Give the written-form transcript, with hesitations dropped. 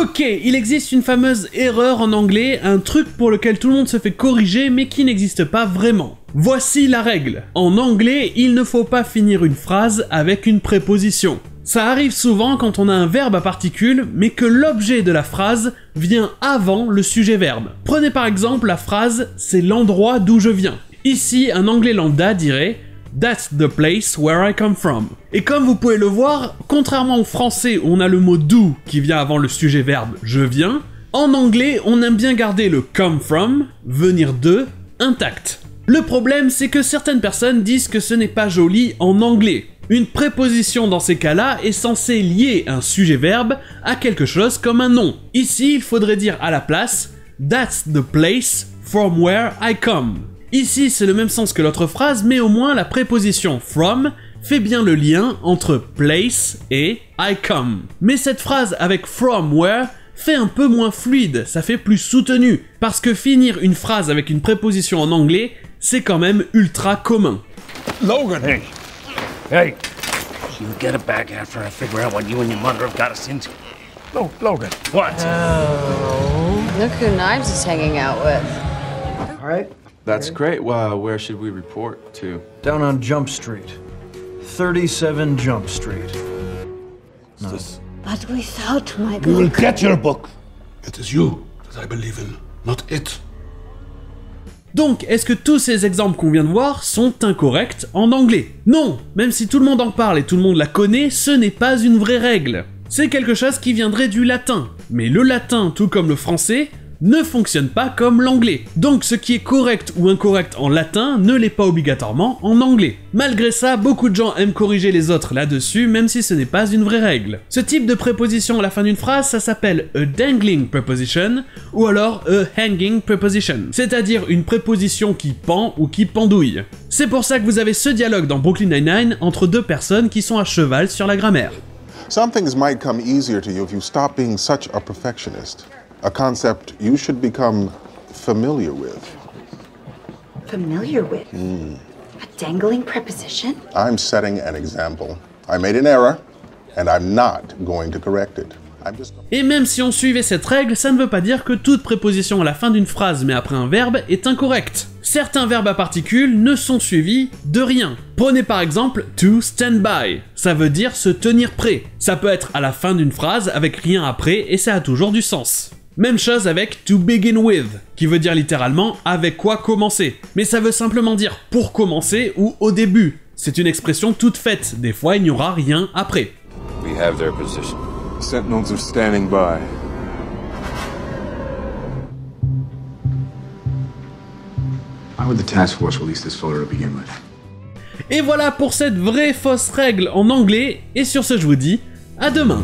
Ok, il existe une fameuse erreur en anglais, un truc pour lequel tout le monde se fait corriger mais qui n'existe pas vraiment. Voici la règle. En anglais, il ne faut pas finir une phrase avec une préposition. Ça arrive souvent quand on a un verbe à particule, mais que l'objet de la phrase vient avant le sujet-verbe. Prenez par exemple la phrase « c'est l'endroit d'où je viens ». Ici, un anglais lambda dirait « That's the place where I come from ». Et comme vous pouvez le voir, contrairement au français où on a le mot « do » qui vient avant le sujet-verbe « je viens », en anglais, on aime bien garder le « come from », « venir de », intact. Le problème, c'est que certaines personnes disent que ce n'est pas joli en anglais. Une préposition dans ces cas-là est censée lier un sujet-verbe à quelque chose comme un nom. Ici, il faudrait dire à la place « That's the place from where I come ». Ici, c'est le même sens que l'autre phrase, mais au moins la préposition « from » fait bien le lien entre « place » et « I come ». Mais cette phrase avec « from where » fait un peu moins fluide, ça fait plus soutenu, parce que finir une phrase avec une préposition en anglais, c'est quand même ultra commun. Logan! Hey! Hey! You get it back after I figure out what you and your mother have got us into. Logan! What? Oh, look who Knives is hanging out with. All right. That's great. Well, where should we report to? Down on Jump Street. 37 Jump Street. No. But without my You will book. get your book. It is you that I believe in, not it. Donc, est-ce que tous ces exemples qu'on vient de voir sont incorrects en anglais? Non! Même si tout le monde en parle et tout le monde la connaît, ce n'est pas une vraie règle. C'est quelque chose qui viendrait du latin. Mais le latin, tout comme le français, ne fonctionne pas comme l'anglais. Donc ce qui est correct ou incorrect en latin ne l'est pas obligatoirement en anglais. Malgré ça, beaucoup de gens aiment corriger les autres là-dessus, même si ce n'est pas une vraie règle. Ce type de préposition à la fin d'une phrase, ça s'appelle a dangling preposition, ou alors a hanging preposition, c'est-à-dire une préposition qui pend ou qui pendouille. C'est pour ça que vous avez ce dialogue dans Brooklyn Nine-Nine entre deux personnes qui sont à cheval sur la grammaire. Some things might come easier to you if you stop being such a perfectionist. A concept you should become familiar with. Familiar with? A dangling preposition? I'm setting an example. I made an error, and I'm not going to correct it. I'm just... Et même si on suivait cette règle, ça ne veut pas dire que toute préposition à la fin d'une phrase mais après un verbe est incorrecte. Certains verbes à particules ne sont suivis de rien. Prenez par exemple to stand by, ça veut dire se tenir prêt. Ça peut être à la fin d'une phrase avec rien après et ça a toujours du sens. Même chose avec to begin with, qui veut dire littéralement avec quoi commencer. Mais ça veut simplement dire pour commencer ou au début. C'est une expression toute faite, des fois il n'y aura rien après. We have their position. Sentinels are standing by. Why would the task force release this photo to begin with? Et voilà pour cette vraie fausse règle en anglais, et sur ce je vous dis à demain.